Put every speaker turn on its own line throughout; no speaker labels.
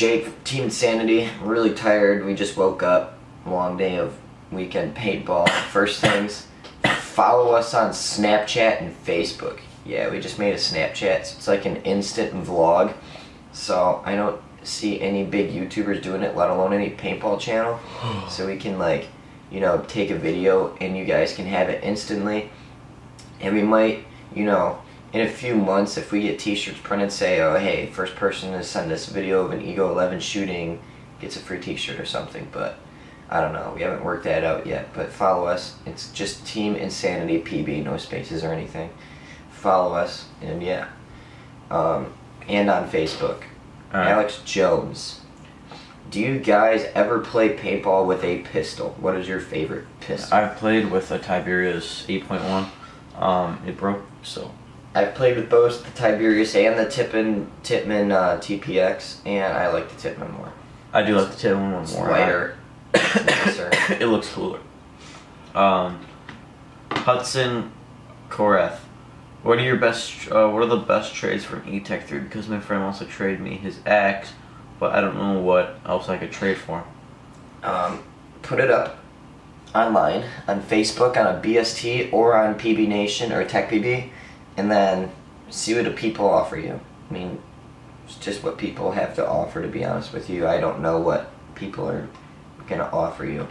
Jake, Team Insanity. I'm really tired. We just woke up. Long day of weekend paintball. First things, follow us on Snapchat and Facebook. Yeah, we just made a Snapchat. So it's like an instant vlog. So I don't see any big YouTubers doing it, let alone any paintball channel. So we can, like, you know, take a video and you guys can have it instantly. And we might, you know, in a few months, if we get t-shirts printed, say, oh hey, first person to send us a video of an Ego 11 shooting gets a free t-shirt or something. But I don't know, we haven't worked that out yet. But follow us. It's just Team Insanity PB, no spaces or anything. Follow us, and yeah. And on Facebook. Right. Alex Jones. Do you guys ever play paintball with a pistol? What is your favorite pistol?
I've played with a Tiberius 8.1. It broke, so.
I've played with both the Tiberius and the Tippmann TPX, and I like the Tippmann more.
I do like the Tippmann one more.
Lighter.
It looks cooler. Hudson Koreth. What are your best? What are the best trades from E-Tech 3? Because my friend wants to trade me his axe, but I don't know what else I could trade for.
Put it up online on Facebook, on a BST, or on PB Nation or TechPB, and then see what the people offer you. I mean, it's just what people have to offer. To be honest with you, I don't know what people are gonna offer you.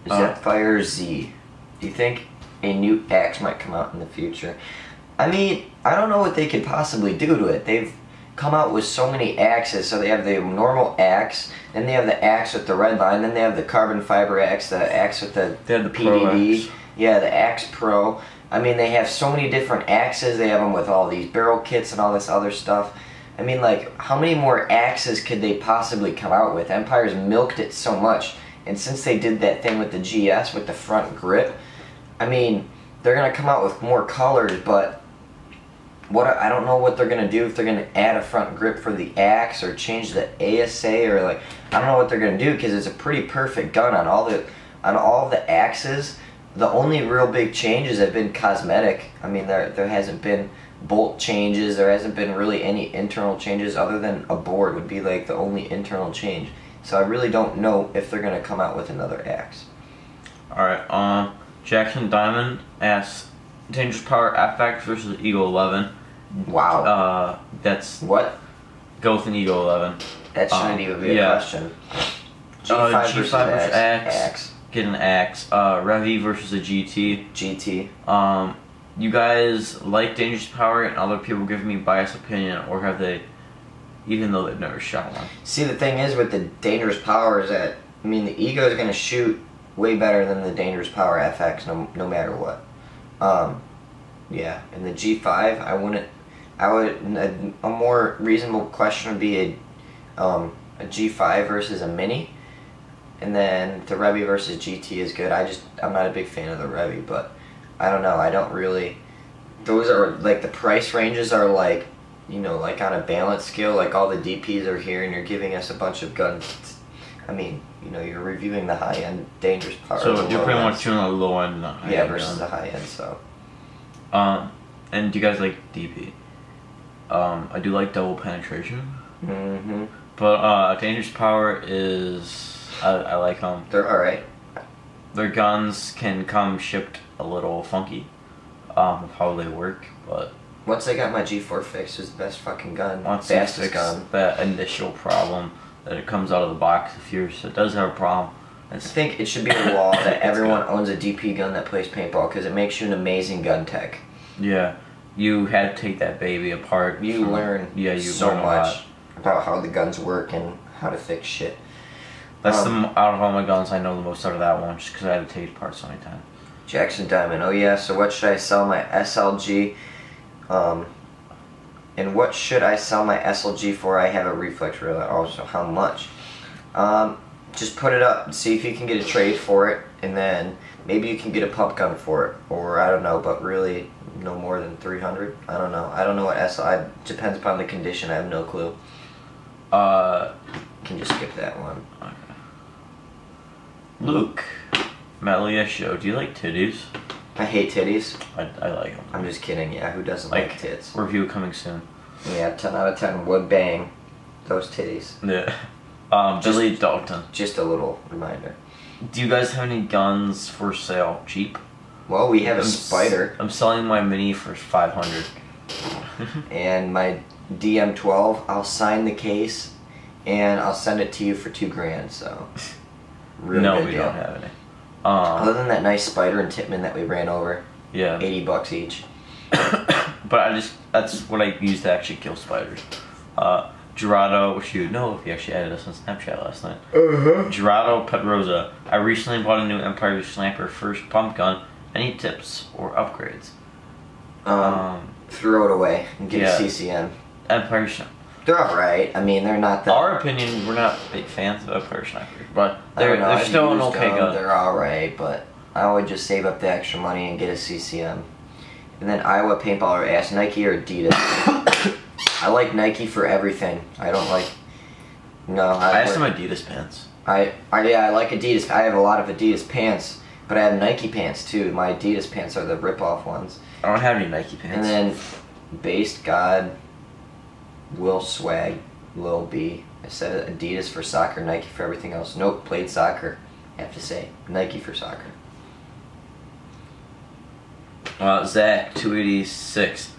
Zepfire Z. Do you think a new axe might come out in the future? I mean, I don't know what they could possibly do to it. They've come out with so many axes. So they have the normal axe, then they have the axe with the red line, then they have the carbon fiber axe, the axe with the PDD. Yeah, the Axe Pro. I mean, they have so many different axes. They have them with all these barrel kits and all this other stuff. I mean, like, how many more axes could they possibly come out with? Empire's milked it so much. And since they did that thing with the GS, with the front grip, I mean, they're going to come out with more colors, but I don't know what they're going to do, if they're going to add a front grip for the axe or change the ASA, or like, I don't know what they're going to do, because it's a pretty perfect gun on all the axes. The only real big changes have been cosmetic. I mean, there hasn't been bolt changes, there hasn't been really any internal changes other than a board would be like the only internal change. So I really don't know if they're going to come out with another axe.
Alright, Jackson Diamond asks, Dangerous Power FX versus Ego 11.
Wow.
That's...
What?
Go with an Ego 11.
That shouldn't even be a question.
G5 versus axe. Get an axe. Revy versus a GT.
GT.
You guys like Dangerous Power and other people give me biased opinion, or have they, even though they've never shot one?
See, the thing is with the Dangerous Power is that, I mean, the Ego is going to shoot way better than the Dangerous Power FX no matter what. Yeah, and the G5, a more reasonable question would be a G5 versus a Mini. And then the Revy versus GT is good. I'm not a big fan of the Revy, but I don't know. I don't really. Those are like, the price ranges are like, you know, like on a balance scale. Like all the DPs are here, and you're giving us a bunch of guns. I mean, you know, you're reviewing the high end Dangerous Power.
So you're pretty much doing the low end, not high end.
Versus the high end. So.
And do you guys like DP? I do like double penetration.
Mm-hmm.
But Dangerous Power is. I like them.
They're alright.
Their guns can come shipped a little funky of how they work, but
once I got my G4 fixed, it was the best fucking gun.
Once you fix that initial problem that it comes out of the box, if it does have a problem.
I think it should be a law that everyone owns a DP gun that plays paintball, because it makes you an amazing gun tech.
Yeah, you had to take that baby apart.
You learn so much about how the guns work and how to fix shit.
That's out of all my guns, I know the most out of that one, just because I had to take it apart so many times.
Jackson Diamond. Oh yeah, so what should I sell my SLG? And what should I sell my SLG for? I have a reflex reel. Also, how much? Just put it up and see if you can get a trade for it, and then maybe you can get a pump gun for it, or I don't know, but really no more than 300. I don't know. I don't know what depends upon the condition. I have no clue. Can just skip that one.
Okay. Luke, Melia Show, do you like titties?
I hate titties.
I like them.
I'm just kidding. Yeah, who doesn't like tits?
Review coming soon.
Yeah, 10 out of 10 would bang. those titties.
Yeah. Billy Dalton.
Just a little reminder.
Do you guys have any guns for sale? Cheap?
Well, we have a Spider.
I'm selling my Mini for 500.
And my DM12, I'll sign the case and I'll send it to you for $2,000, so. Really
no,
good
we
deal.
don't have any.
Other than that nice Spider and Titman that we ran over.
Yeah.
$80 each.
But that's what I use to actually kill spiders. Gerardo, which you know if you actually added us on Snapchat last night. Gerardo Pedroza. I recently bought a new Empire Sniper first pump gun. Any tips or upgrades?
Throw it away and get a CCM.
Empire Sniper.
They're alright. I mean, they're not that.
Our opinion, we're not big fans of Empire Sniper, but
they're
still an okay gun.
They're alright, but I would just save up the extra money and get a CCM. And then Iowa Paintball or ask Nike or Adidas. I like Nike for everything. I don't like. No,
I have some Adidas pants.
I like Adidas. I have a lot of Adidas pants, but I have Nike pants too. My Adidas pants are the rip-off ones.
I don't have any Nike pants.
And then Based God, Will Swag, Lil B. I said Adidas for soccer, Nike for everything else. Nope, played soccer. I have to say Nike for soccer.
Zach 286.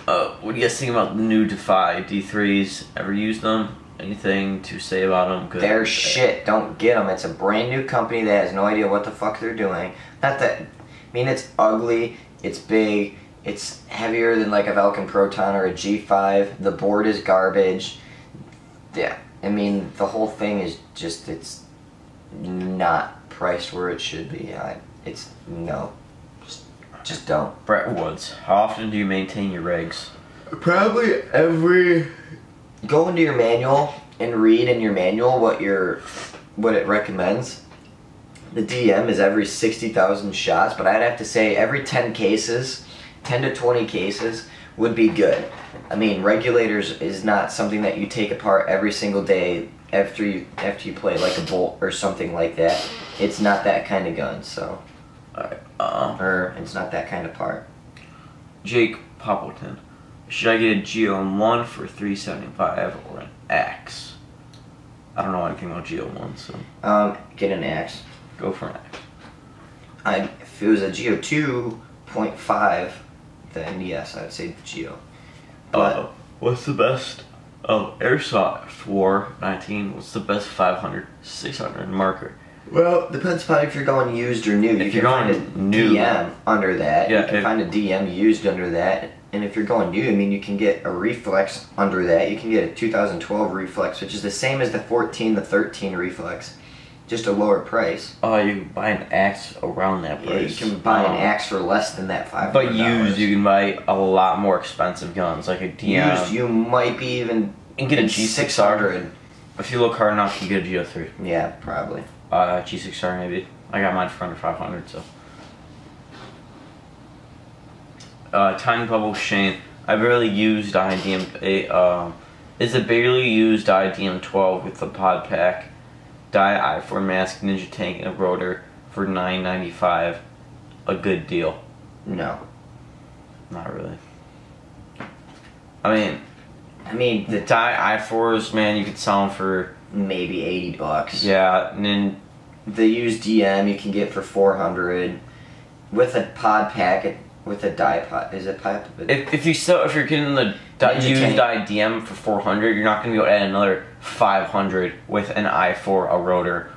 What do you guys think about the new Defy D3s? Ever used them? Anything to say about them?
They're shit. Don't get them. It's a brand new company that has no idea what the fuck they're doing. Not that. I mean, it's ugly. It's big. It's heavier than like a Vulcan Proton or a G5. The board is garbage. Yeah. I mean, the whole thing is just. It's not priced where it should be. It's no. Just don't.
Brett Woods, how often do you maintain your rigs?
Probably every. Go into your manual and read in your manual what it recommends. The DM is every 60,000 shots, but I'd have to say every 10 cases, 10 to 20 cases would be good. I mean, regulators is not something that you take apart every single day after you play like a bolt or something like that. It's not that kind of gun, so. Or it's not that kind of part.
Jake Poppleton. Should I get a GO1 for $375 or an Axe? I don't know anything about GO1, so.
Get an Axe.
Go for an Axe.
If it was a GO 2.5, then yes, I'd say GO. But
what's the best? Airsoft War 19. What's the best 500, 600 marker?
Well, depends upon if you're going used or new.
If you're going
find a
new,
DM under that.
Yeah,
you can find a DM used under that. And if you're going new, I mean, you can get a Reflex under that. You can get a 2012 Reflex, which is the same as the 14, the 13 Reflex, just a lower price.
Oh, you can buy an Axe around that price.
Yeah, you can buy an Axe for less than that $500.
But used, you can buy a lot more expensive guns, like a DM.
Used, you might be even
and get a G600. If you look hard enough, you get a GO3.
Yeah, probably.
G6R maybe. I got mine for under 500, so. Tiny Bubble Shane. I barely used IDM. It's a barely used IDM-12 with the pod pack, die I4 mask, ninja tank, and a rotor for $9.95. A good deal.
No.
Not really. I mean the die I4s, man, you could sell them for
maybe $80.
Yeah, and then
the used DM you can get for $400 with a pod pack. With a die pod, is it pipe?
If you're getting the used IDM for 400, you're not gonna be able to add another 500 with an I4, a rotor,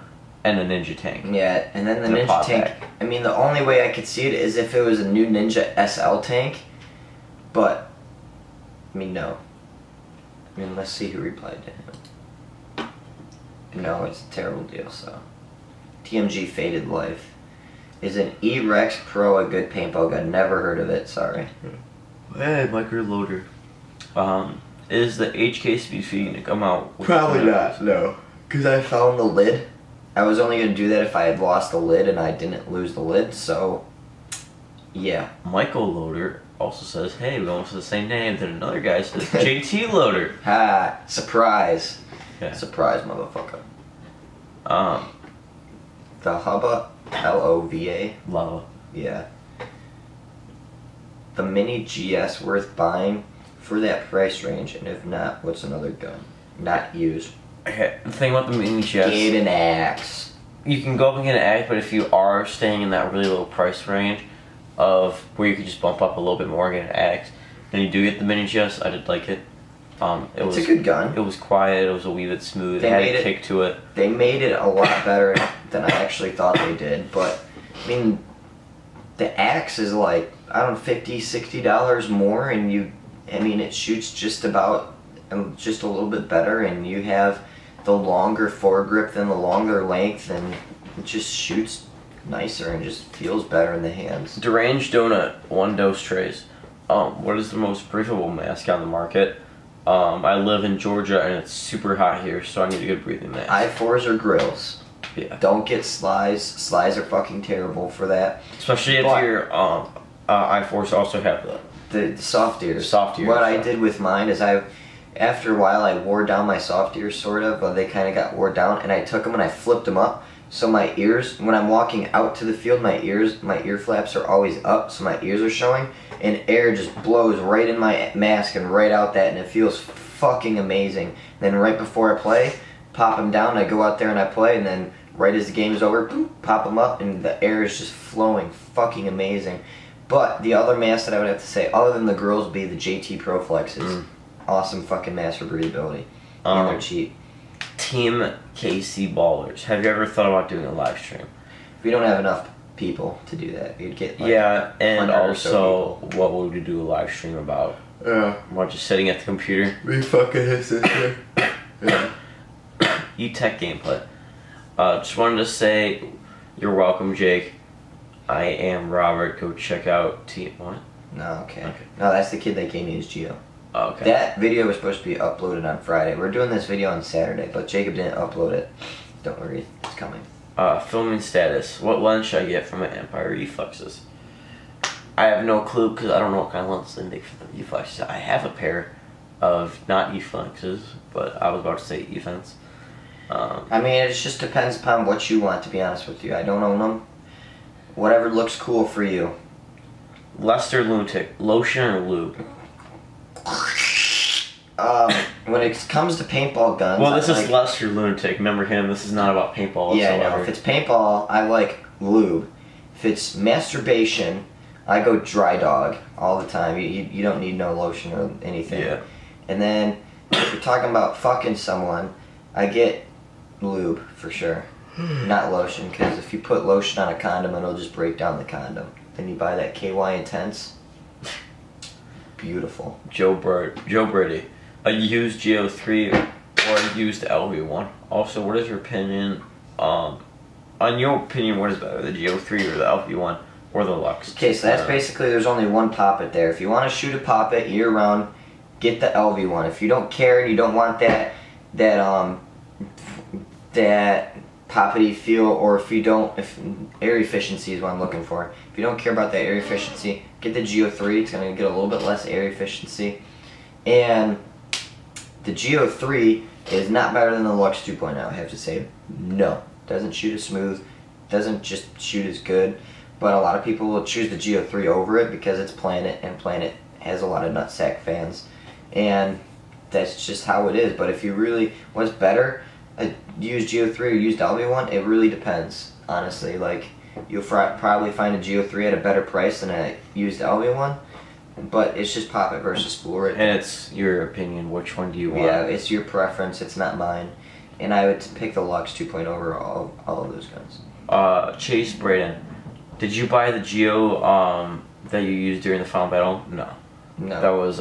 and a ninja tank.
Yeah, and then the ninja tank. Pack. I mean, the only way I could see it is if it was a new Ninja SL tank, but I mean, no. I mean, let's see who replied to him. No, it's a terrible deal. So, TMG Faded Life. Is an E-Rex Pro a good paintball gun? Never heard of it, sorry.
Hey, micro loader. Is the HK speed feed gonna come out?
Probably not, no. Because I found the lid. I was only gonna do that if I had lost the lid and I didn't lose the lid, so yeah.
Michael Loader also says, hey, we almost have the same name. Then another guy says JT Loader.
Ha, surprise.
Yeah.
Surprise, motherfucker. The Hubba. Lova.
Lava.
Yeah. The Mini GS worth buying for that price range, and if not, what's another gun? not use.
Okay, the thing about the mini chest,
Get an axe.
you can go up and get an axe, but if you are staying in that really low price range of where you could just bump up a little bit more and get an axe, then you do get the mini chest. I did like it.
It's a good gun.
It was quiet. It was a wee bit smooth. It had a kick to it.
They made it a lot better than I actually thought they did. But I mean, the axe is like, I don't know, $50, $60 more, and it shoots just about, just a little bit better, and you have the longer foregrip than the longer length, and it just shoots nicer and just feels better in the hands.
Deranged Donut, 1 dose trays. What is the most breathable mask on the market? I live in Georgia and it's super hot here, so I need a good breathing mask.
I4s or grills.
Yeah.
Don't get slies. Slies are fucking terrible for that.
Especially if your I4s also have
the soft ears.
Soft ears.
What I did with mine is after a while I wore down my soft ears sort of, but they kind of got wore down, and I took them and I flipped them up. So my ears, when I'm walking out to the field, my ear flaps are always up, so my ears are showing, and air just blows right in my mask and right out that, and it feels fucking amazing. Then right before I play, pop them down, I go out there and I play, and then right as the game is over, boop, pop them up, and the air is just flowing, fucking amazing. But the other mask that I would have to say, other than the grills, would be the JT Pro Flexes. Awesome fucking mask for breathability, and they're cheap.
Team KC Ballers. Have you ever thought about doing a live stream?
We don't have enough people to do that. We'd get like
and also, what would we do a live stream about? We're just sitting at the computer.
We fucking hit this here. Yeah.
E-Tech gameplay. Just wanted to say, you're welcome, Jake. I am Robert. Go check out Team. What?
No, okay. No, that's the kid that gave me his Geo.
Okay.
That video was supposed to be uploaded on Friday. We're doing this video on Saturday, but Jacob didn't upload it. Don't worry, it's coming.
Filming status. What lens should I get from my Empire E-Flexes? I have no clue because I don't know what kind of lens they make for the E-Flexes. I have a pair of not E-Flexes, but I was about to say E-Fence.
I mean, it just depends upon what you want, to be honest with you. I don't own them. Whatever looks cool for you.
Lester Lunatic, lotion or lube?
When it comes to paintball guns...
Well, this is Lester Lunatic. Remember him. This is not about paintball whatsoever.
Yeah, I know. If it's paintball, I like lube. If it's masturbation, I go dry dog all the time. You don't need no lotion or anything.
Yeah.
And then, if you're talking about fucking someone, I get lube, for sure. Not lotion, because if you put lotion on a condom, it'll just break down the condom. Then you buy that KY Intense. Beautiful.
Joe Brady. A used Geo3 or a used LV1. Also, what is your opinion, on your opinion, what is better, the Geo3 or the LV1 or the Lux?
Okay, so that's basically, there's only one poppet there. If you want to shoot a poppet year round, get the LV1. If you don't care and you don't want that poppety feel, or if air efficiency is what I'm looking for. If you don't care about that air efficiency, get the Geo3. It's going to get a little bit less air efficiency. And the Geo3 is not better than the Lux 2.0, I have to say. No. Doesn't shoot as smooth. Doesn't just shoot as good. But a lot of people will choose the Geo3 over it because it's Planet, and Planet has a lot of nutsack fans. And that's just how it is. But if you really, what's better, a used Geo3 or used LV1, it really depends, honestly. Like, you'll probably find a Geo3 at a better price than a used LV1, but it's just poppet versus spool.
And it's your opinion, which one do you want?
Yeah, it's your preference, it's not mine. And I would pick the Lux 2.0 over all of those guns.
Chase Braden, did you buy the Geo that you used during the final battle? No.
No.
That was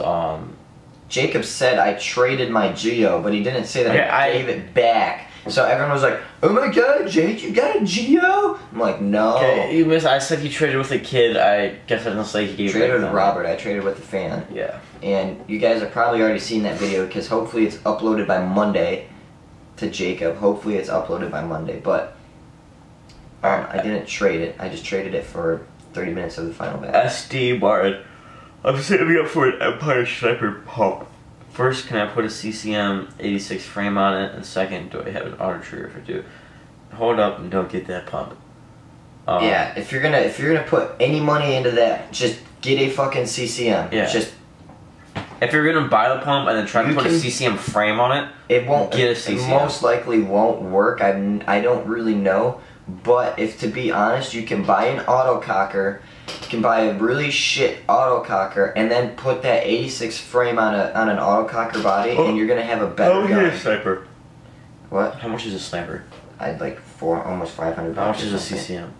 Jacob said I traded my Geo, but he didn't say that I gave it back. So everyone was like, "Oh my God, Jake, you got a Geo?" I'm like, "No."
Okay, I said he traded with a kid. I guess I didn't say he gave it.
Traded with Robert. I traded with the fan.
Yeah.
And you guys have probably already seen that video because hopefully it's uploaded by Monday to Jacob. Hopefully it's uploaded by Monday. But I didn't trade it. I just traded it for 30 minutes of the final battle.
SD Barton. I'm saving up for an Empire Sniper pump. First, can I put a CCM 86 frame on it? And second, do I have an auto trigger if I do? Hold up and don't get that pump.
Yeah, if you're gonna put any money into that, just get a fucking CCM.
Yeah.
Just
If you're gonna buy the pump and then try to put a CCM frame on it,
it won't.
Get a
It
CCM.
most likely won't work. I don't really know, but if to be honest, you can buy an autococker. You can buy a really shit autococker and then put that 86 frame on an autococker body, and you're gonna have a better gun.
sniper.
What?
How much is a sniper?
I'd like almost $500.
How much is a CCM?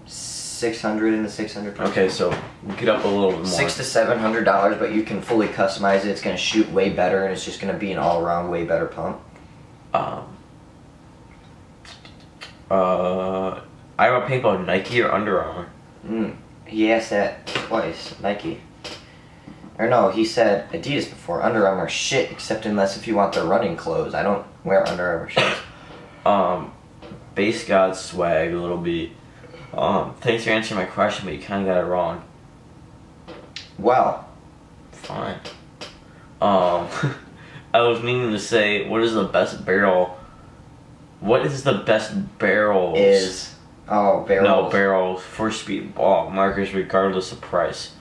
600 in the 600.
Okay, so get up a little bit more.
$600 to $700, but you can fully customize it. It's gonna shoot way better, and it's just gonna be an all-around way better pump.
I have a paintball, Nike or Under Armour?
He asked that twice. Nike. Or no, he said Adidas before. Under Armour shit, except unless if you want their running clothes. I don't wear Under Armour shirts.
Base God swag a little bit. Thanks for answering my question, but you kind of got it wrong.
Well.
Fine. I was meaning to say, what is the best barrel? What is the best barrels?
Barrels.
No, barrels for speedball markers regardless of price.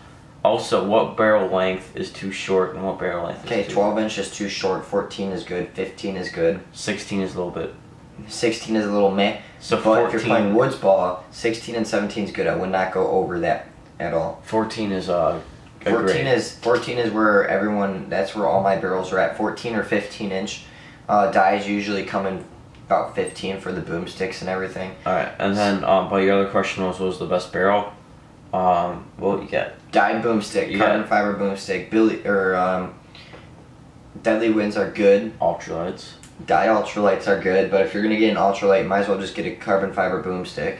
Also, what barrel length is too short and what barrel length is too...
Okay, 12 inch is too short, 14 is good, 15 is good.
16 is a little bit...
16 is a little meh.
So
but
14...
if you're playing woods ball, 16 and 17 is good. I would not go over that at all.
14 is
14 is where everyone, that's where all my barrels are at. 14 or 15 inch. Dies usually come in about 15 for the boomsticks and everything.
Alright, and then, but your other question was, what was the best barrel? What you get?
Dyed boomstick, carbon fiber boomstick, Deadly Winds are good.
Ultralights.
Dye ultralights are good, but if you're gonna get an ultralight, you might as well just get a carbon fiber boomstick.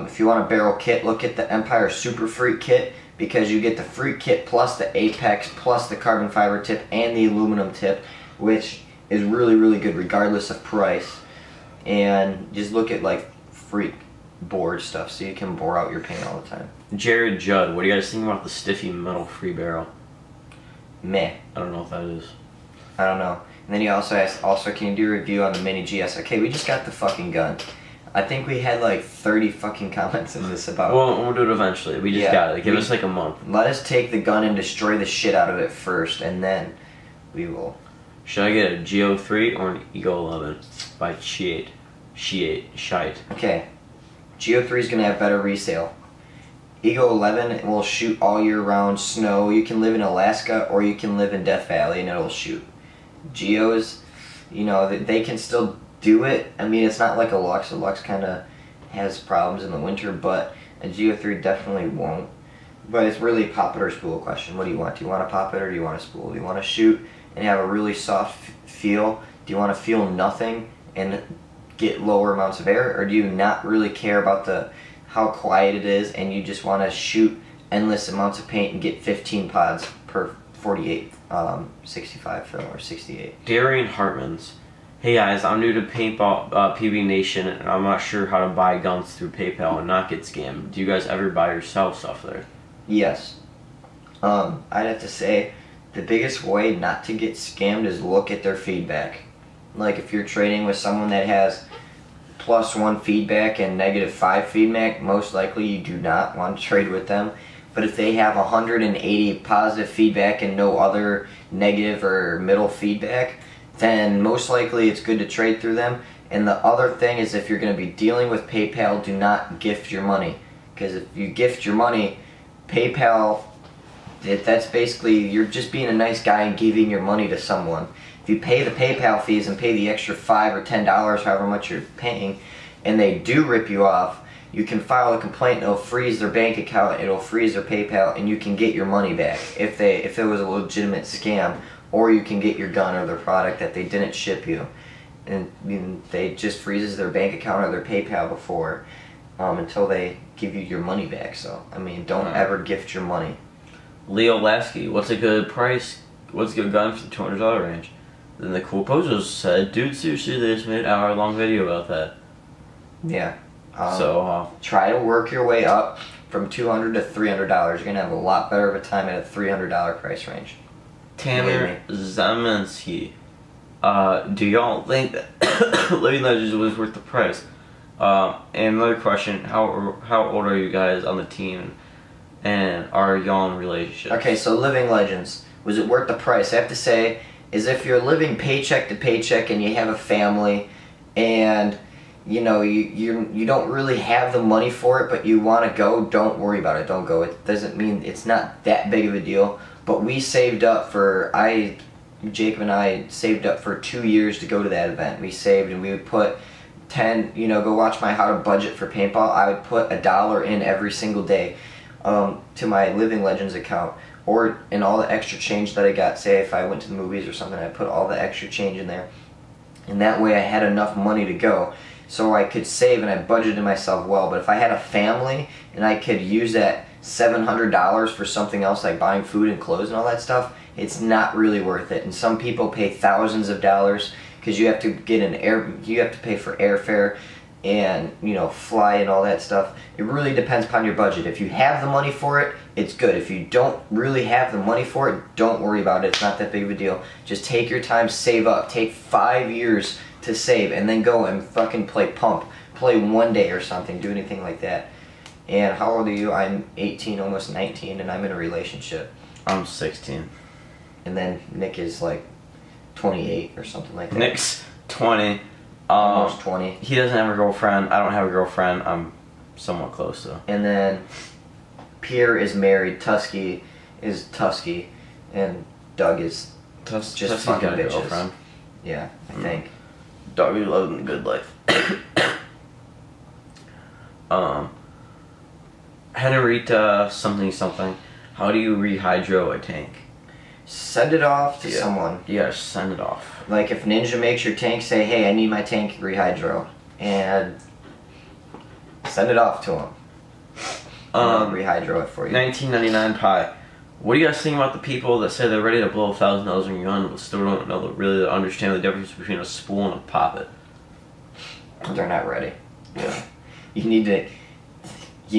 If you want a barrel kit, look at the Empire Super Freak kit, because you get the Freak kit plus the Apex plus the carbon fiber tip and the aluminum tip, which is really, really good regardless of price. And just look at like Freak board stuff so you can bore out your paint all the time.
Jared Judd, what do you guys think about the Stiffy metal free barrel?
Meh.
I don't know what that is.
I don't know. And then he also asked, can you do a review on the Mini GS? Okay, we just got the fucking gun. I think we had like 30 fucking comments in this about...
Well, we'll do it eventually. We just got it. Give us like a month.
Let us take the gun and destroy the shit out of it first, and then we will...
Should I get a Geo3 or an Ego 11 by Shite?
Okay. Geo3 is going to have better resale. Ego 11 will shoot all year round snow. You can live in Alaska or you can live in Death Valley and it'll shoot. Geos, you know, they can still do it. I mean, it's not like a Lux. A Lux kind of has problems in the winter, but a Geo 3 definitely won't. But it's really a pop it or spool question. What do you want? Do you want to pop it or do you want to spool? Do you want to shoot and have a really soft feel? Do you want to feel nothing and get lower amounts of air? Or do you not really care about how quiet it is and you just want to shoot endless amounts of paint and get 15 pods per 48, 65 film or 68?
Darian Hartman's. Hey guys, I'm new to Paintball PB Nation and I'm not sure how to buy guns through PayPal and not get scammed. Do you guys ever buy or sell stuff there?
Yes. I'd have to say the biggest way not to get scammed is look at their feedback. Like if you're trading with someone that has +1 feedback and -5 feedback, most likely you do not want to trade with them. But if they have 180 positive feedback and no other negative or middle feedback, then most likely it's good to trade through them. And the other thing is, if you're going to be dealing with PayPal, do not gift your money. Because if you gift your money, PayPal, that's basically, you're just being a nice guy and giving your money to someone. If you pay the PayPal fees and pay the extra $5 or $10, however much you're paying, and they do rip you off, you can file a complaint. It'll freeze their bank account, it'll freeze their PayPal, and you can get your money back if it was a legitimate scam, or you can get your gun or their product that they didn't ship you, and they just freezes their bank account or their PayPal before until they give you your money back. So I mean, don't ever gift your money.
Leo Lasky, what's a good price? What's a good gun for the $200 range? Then the Cool Posers said, dude, seriously, they just made an hour-long video about that.
Yeah.
So
try to work your way up from $200 to $300. You're gonna have a lot better of a time at a $300 price range.
Tanner Zamensky, do y'all think that Living Legends was worth the price? And another question: How old are you guys on the team? and are y'all in relationships?
Okay, so living legends. Was it worth the price? I have to say, is if you're living paycheck to paycheck and you have a family, and you know you don't really have the money for it, but you want to go, don't worry about it. Don't go. It doesn't mean it's not that big of a deal. But we saved up for Jacob and I saved up for 2 years to go to that event. We saved and we would put 10. Go watch my How to Budget for Paintball. I would put $1 in every single day to my Living Legends account, or in all the extra change that I got. Say if I went to the movies or something, I put all the extra change in there, and that way I had enough money to go, so I could save, and I budgeted myself well. But if I had a family and I could use that $700 for something else like buying food and clothes and all that stuff, it's not really worth it. And some people pay thousands of dollars because you have to you have to pay for airfare and fly and all that stuff. It really depends upon your budget. If you have the money for it, it's good. If you don't really have the money for it, don't worry about it. It's not that big of a deal. Just take your time, save up. Take 5 years to save, and then go and fucking play pump. Play one day or something. Do anything like that. And how old are you? I'm 18, almost 19, and I'm in a relationship.
I'm 16.
And then Nick is like 28 or something like that.
Nick's 20.
Almost 20.
He doesn't have a girlfriend. I don't have a girlfriend. I'm somewhat close though.
And then Pierre is married. Tusky is Tusky, and Doug is just
Tuskie's
fucking
got a
bitches.
girlfriend.
Yeah, I think.
Doug is living the good life. Henrietta something. How do you rehydro a tank?
Send it off to someone.
You gotta send it off.
Like if Ninja makes your tank, say, hey, I need my tank rehydro, and send it off to him. Rehydro it for you.
1999 pie. What do you guys think about the people that say they're ready to blow $1,000 on your gun, but still don't know really understand the difference between a spool and a poppet?
They're not ready. Yeah. You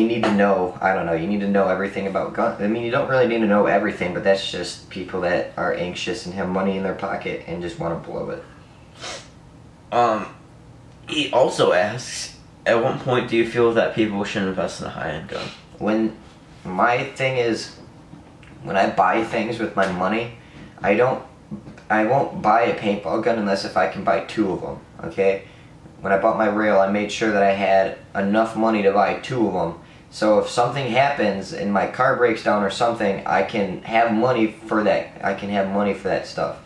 need to know, I don't know, you need to know everything about guns. I mean, you don't really need to know everything, but that's just people that are anxious and have money in their pocket and just want to blow it.
He also asks, at what point do you feel that people should invest in a high-end gun?
My thing is, when I buy things with my money, I won't buy a paintball gun unless if I can buy 2 of them, okay? When I bought my rail, I made sure that I had enough money to buy 2 of them. So if something happens and my car breaks down or something, I can have money for that. I can have money for that stuff.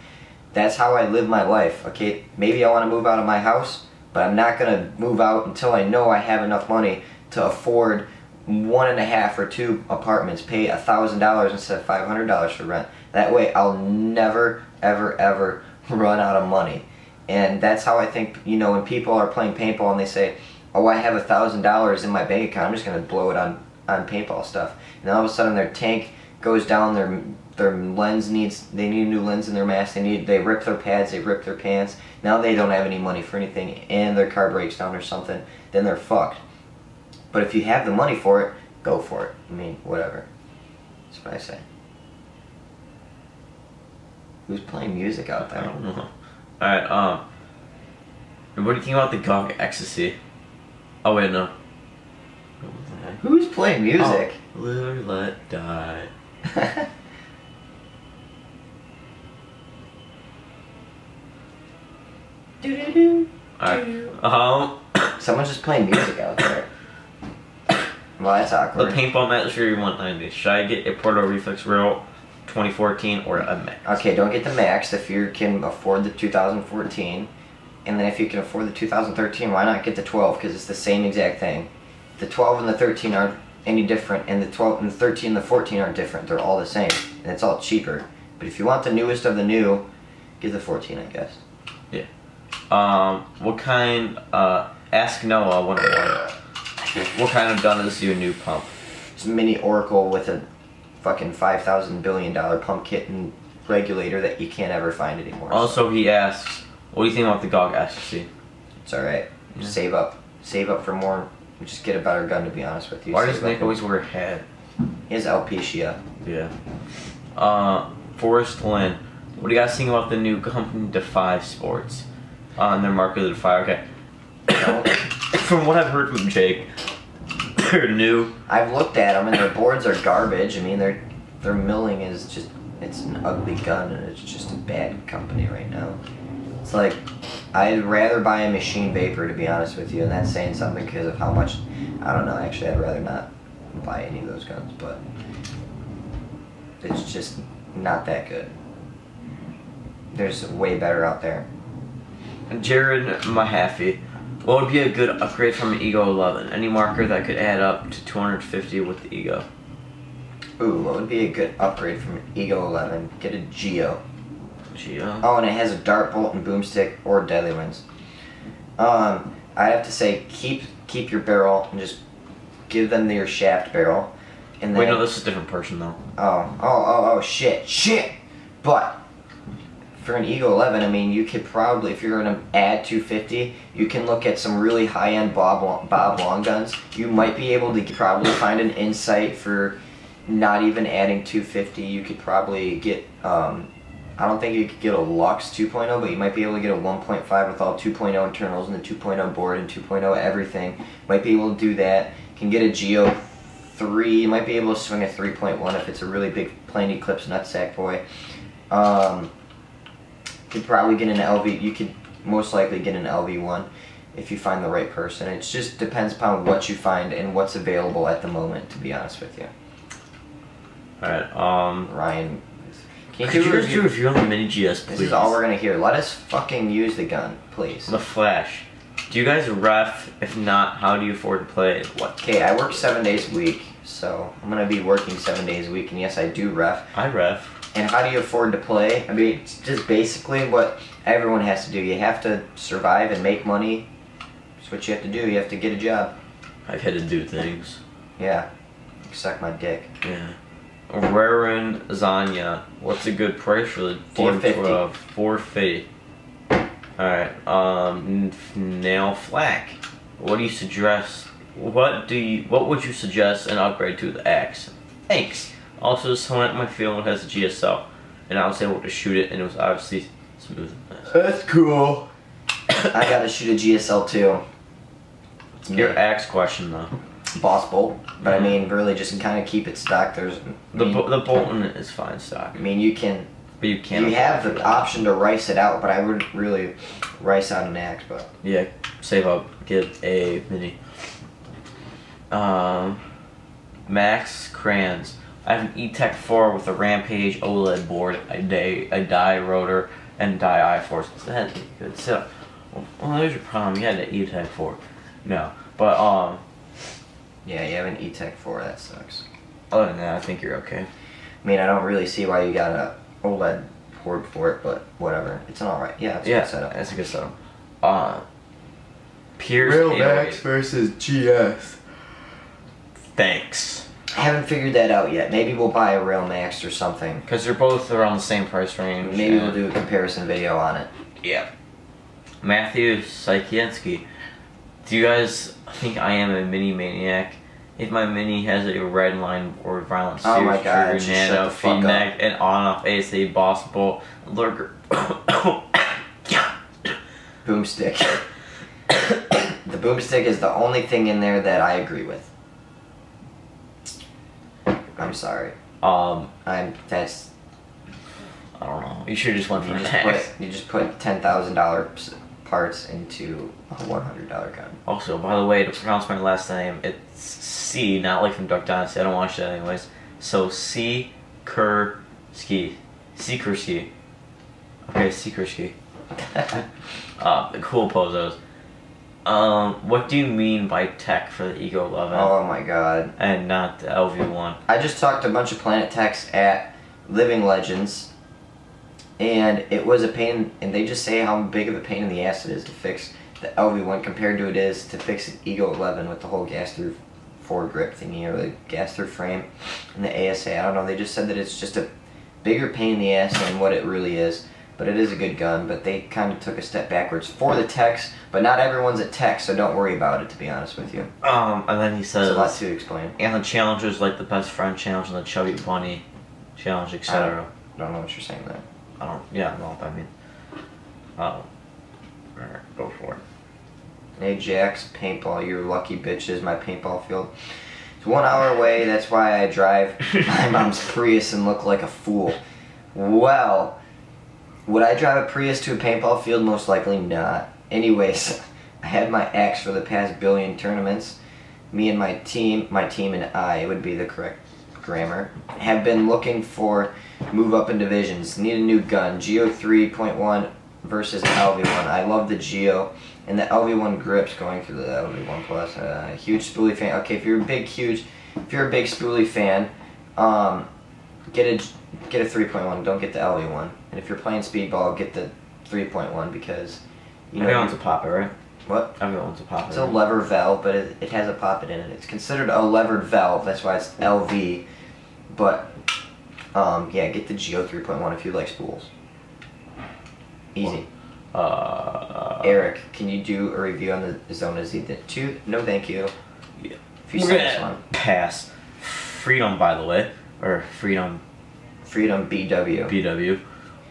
That's how I live my life, okay? Maybe I want to move out of my house, but I'm not going to move out until I know I have enough money to afford 1.5 or 2 apartments, pay $1,000 instead of $500 for rent. That way I'll never, ever, ever run out of money. And that's how I think, when people are playing paintball and they say, oh, I have $1,000 in my bank account, I'm just going to blow it on paintball stuff. And all of a sudden their tank goes down, their lens they need a new lens in their mask, they rip their pads, they rip their pants. Now they don't have any money for anything, and their car breaks down or something, then they're fucked. But if you have the money for it, go for it. I mean, whatever. That's what I say. Who's playing music out there?
I don't know. Alright, what do you think about the GOG Ecstasy? Oh wait, no.
Who's playing music?
Oh, live or let die. Alright,
Someone's just playing music out there. Well, that's awkward.
The Paintball Max Fury 190. Should I get a Porto Reflex Rail 2014 or a Max?
Okay, don't get the Max if you can afford the 2014. And then if you can afford the 2013, why not get the 12? Because it's the same exact thing. The 12 and the 13 aren't any different, and the 12 and the 13 and the 14 aren't different. They're all the same, and it's all cheaper. But if you want the newest of the new, get the 14, I guess.
Yeah. What kind, ask Noah 101. What kind of gun is your new pump?
It's a mini Oracle with a fucking $5,000 billion pump kit and regulator that you can't ever find anymore.
Also, he asks, what do you think about the GOG Ecstasy?
It's alright.
Yeah.
Save up for more. Just get a better gun, to be honest with you.
Why does Nick always wear a hat?
He has alopecia.
Yeah. Forrest Lynn, what do you guys think about the new company Defy Sports? On their market of the Defy, okay. From what I've heard from Jake, They're new.
I've looked at them and their boards are garbage. I mean, their milling is just, it's an ugly gun and it's just a bad company right now. It's like, I'd rather buy a machine vapor, to be honest with you, and that's saying something because of how much, I don't know, actually I'd rather not buy any of those guns, but it's just not that good. There's way better out there.
Jared Mahaffey. What would be a good upgrade from an Ego 11? Any marker that could add up to 250 with the Ego.
Ooh, what would be a good upgrade from an Ego 11? Get a Geo.
Geo?
Oh, and it has a dart bolt and boomstick or deadly winds. I'd have to say keep your barrel and just give them your shaft barrel. And then,
wait, no, this is a different person though.
Oh, shit. But for an Ego 11, I mean, you could probably, if you're gonna add 250, you can look at some really high-end Bob long guns. You might be able to probably find an Insight for not even adding 250. You could probably get, I don't think you could get a Lux 2.0, but you might be able to get a 1.5 with all 2.0 internals and the 2.0 board and 2.0 everything. Might be able to do that. You can get a Geo 3. You might be able to swing a 3.1 if it's a really big plain Eclipse nutsack boy. Could probably get an LV. You could most likely get an LV1 if you find the right person. It just depends upon what you find and what's available at the moment, to be honest with you.
Alright,
Ryan,
could you guys do a review on the Mini GS, please?
This is all we're gonna hear. Let us fucking use the gun, please.
The Flash. Do you guys ref? If not, how do you afford to play it? What?
Okay, I work 7 days a week, so I'm gonna be working 7 days a week, and yes, I do ref.
I ref.
And how do you afford to play? I mean, it's just basically what everyone has to do. You have to survive and make money. That's what you have to do. You have to get a job.
I've had to do things.
Yeah. Suck my dick.
Yeah. Rarin Zanya. What's a good price for the
$450.
$450. Alright, Nail Flack. What do you suggest? What would you suggest an upgrade to the axe? Thanks. Also, someone at my field has a GSL, and I was able to shoot it, and it was obviously smooth.
That's cool. I gotta shoot a GSL too.
It's your axe question though.
Boss bolt, but I mean, really, just kind of keep it stock. There's
the Bolton is fine stock.
I mean, you can.
But you can't.
You have the option to rice it out, but I wouldn't really rice out an axe. But
yeah, save up, get a mini. Max Crayons. I have an E-Tech 4 with a Rampage OLED board, a die rotor, and die I-Force. That's a good setup. Well, there's your problem. You had an E-Tech 4. No, but
yeah, you have an E-Tech 4. That sucks.
Other than that, I think you're okay.
I mean, I don't really see why you got a OLED board for it, but whatever. It's an alright. Yeah, it's a good setup.
That's a good setup. Pierce
Real Max versus GS.
Thanks.
I haven't figured that out yet. Maybe we'll buy a Rail Max or something.
Because they're both around the same price range.
Maybe we'll do a comparison video on it.
Yeah. Matthew Sykiensky. Do you guys think I am a mini maniac? If my mini has a red line or violent series,
oh my god,
trigger, nano, feedback, and on-off ASA boss bolt, lurker.
Boomstick. The boomstick is the only thing in there that I agree with. I'm sorry. That's.
I don't know. You should just went for
you just put $10,000 parts into a $100 gun.
Also, by the way, to pronounce my last name, it's C, not like from Duck Dynasty. I don't watch that anyways. So Sikorsky. Sikorsky. Okay, Sikorsky. Cool poses. What do you mean by tech for the Ego 11?
Oh my god.
And not the LV1.
I just talked to a bunch of Planet Techs at Living Legends, and it was a pain, and they just say how big of a pain in the ass it is to fix the LV1 compared to it is to fix the Ego 11 with the whole gas through foregrip thingy, or the gas through frame, and the ASA. I don't know, they just said that it's just a bigger pain in the ass than what it really is. But it is a good gun, but they kind of took a step backwards for the techs, but not everyone's a tech, so don't worry about it, to be honest with you.
And then he says...
There's a lot to explain.
And the challengers like the best friend challenge and the chubby bunny challenge, etc.
I don't know what you're saying there.
I don't know what I mean. Alright, go for it.
Hey, Jax, paintball, you lucky bitches, my paintball field. It's 1 hour away, that's why I drive my mom's Prius and look like a fool. Well, would I drive a Prius to a paintball field? Most likely not. Anyways, I had my ex for the past billion tournaments. Me and my team and I, would be the correct grammar, have been looking for move up in divisions. Need a new gun. Geo 3.1 versus LV1. I love the Geo and the LV1 grips going through the LV1 Plus. Huge spoolie fan. Okay, if you're a big spoolie fan, get a 3.1. Don't get the LV1. And if you're playing speedball, get the 3.1 because you know
everyone's a poppet, right?
What?
Everyone's a poppet.
It's a lever valve, but it has a poppet in it. It's considered a levered valve. That's why it's LV. But yeah, get the Geo 3.1 if you like spools. Easy. Eric, can you do a review on the Zona Z2? No, thank you.
Yeah.
If you say this one.
Pass. Freedom, by the way, or Freedom
BW.
BW.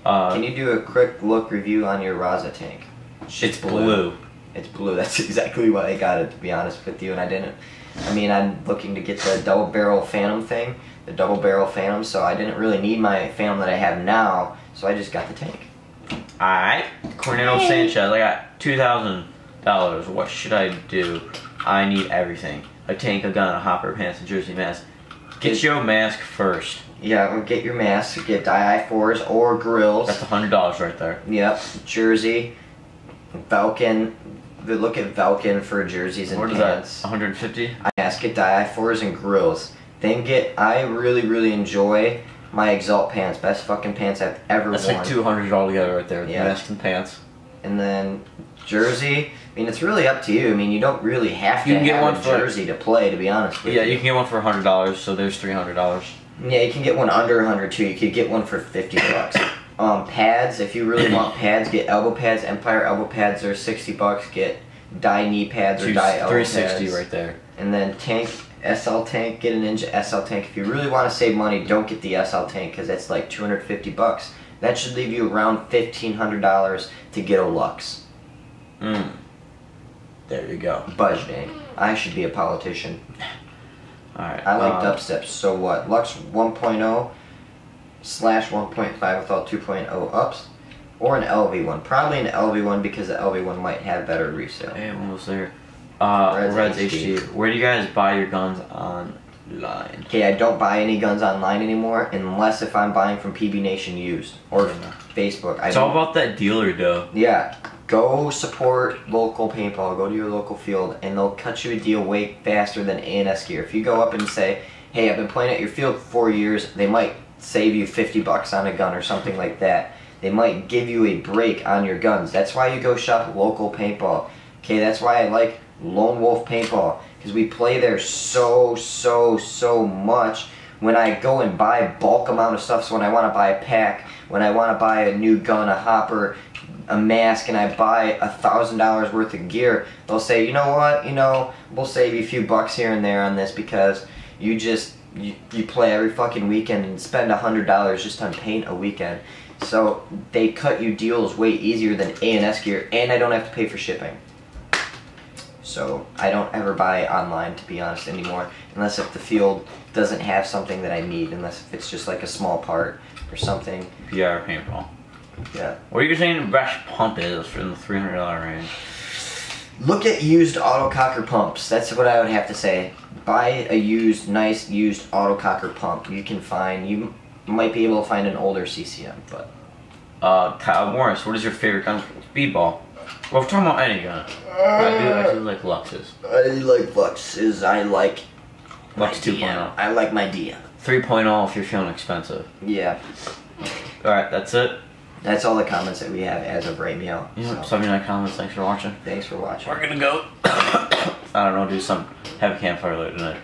Can you do a quick look review on your Raza tank?
It's blue.
It's blue. That's exactly why I got it, to be honest with you, and I didn't. I mean, I'm looking to get the double barrel Phantom thing, the double barrel Phantom, so I didn't really need my Phantom that I have now, so I just got the tank.
Alright, Cornel Sanchez, I got $2,000. What should I do? I need everything. A tank, a gun, a hopper, pants, a jersey mask. Get your mask first.
Yeah, or get your mask, get DI4s or grills.
That's $100 right there.
Yep, jersey, Velkin. Look at Velkin for jerseys and pants.
What is that, 150?
I ask get DI4s and grills. Then I really enjoy my Exalt pants. Best fucking pants I've ever worn.
That's like $200 altogether right there.
Yeah.
Mask and pants.
And then jersey. I mean, it's really up to you. I mean, you don't really have to have a jersey to play, to be honest with you.
Yeah, you can get one for $100, so there's $300.
Yeah, you can get one under 100 too. You could get one for 50 bucks. Pads, if you really want pads, get elbow pads. Empire elbow pads are 60 bucks. Get dye knee pads or dye elbow pads.
360 right there.
And then tank, SL tank, get a Ninja SL tank. If you really want to save money, don't get the SL tank because that's like 250 bucks. That should leave you around $1,500 to get a Lux.
There you go.
Budgeting. I should be a politician.
Alright.
I like dubsteps, so what? Lux 1.0 / 1.5 with all 2.0 ups, or an LV1. Probably an LV1 because the LV1 might have better resale.
Hey, almost there. Red's HD. Where do you guys buy your guns online?
Okay, I don't buy any guns online anymore unless if I'm buying from PB Nation used or Facebook.
It's all about that dealer dough.
Yeah. Go support local paintball. Go to your local field, and they'll cut you a deal way faster than A&S gear. If you go up and say, hey, I've been playing at your field for 4 years, they might save you 50 bucks on a gun or something like that. They might give you a break on your guns. That's why you go shop local paintball. Okay, that's why I like Lone Wolf Paintball, because we play there so much. When I go and buy a bulk amount of stuff, so when I want to buy a pack, when I want to buy a new gun, a hopper, a mask, and I buy $1,000 worth of gear, they'll say, you know what, we'll save you a few bucks here and there on this because you play every fucking weekend and spend $100 just on paint a weekend. So they cut you deals way easier than A&S gear, and I don't have to pay for shipping. So I don't ever buy online, to be honest, anymore, unless if the field doesn't have something that I need, unless if it's just like a small part or something.
PR paintball.
Yeah.
What are you saying the best pump is for in the $300 range?
Look at used autococker pumps. That's what I would have to say. Buy a nice used autococker pump. You might be able to find an older CCM, but.
Kyle Morris, what is your favorite gun? Speedball. Well, if we're talking about any gun. I do like Luxes.
I like Luxes. I like
Lux 2.0.
I like my DM.
3.0 if you're feeling expensive.
Yeah.
Alright, that's it.
That's all the comments that we have as of right now.
Yeah, 79 comments. Thanks for watching.
Thanks for watching.
We're gonna go. I don't know, do some. Have a campfire later tonight.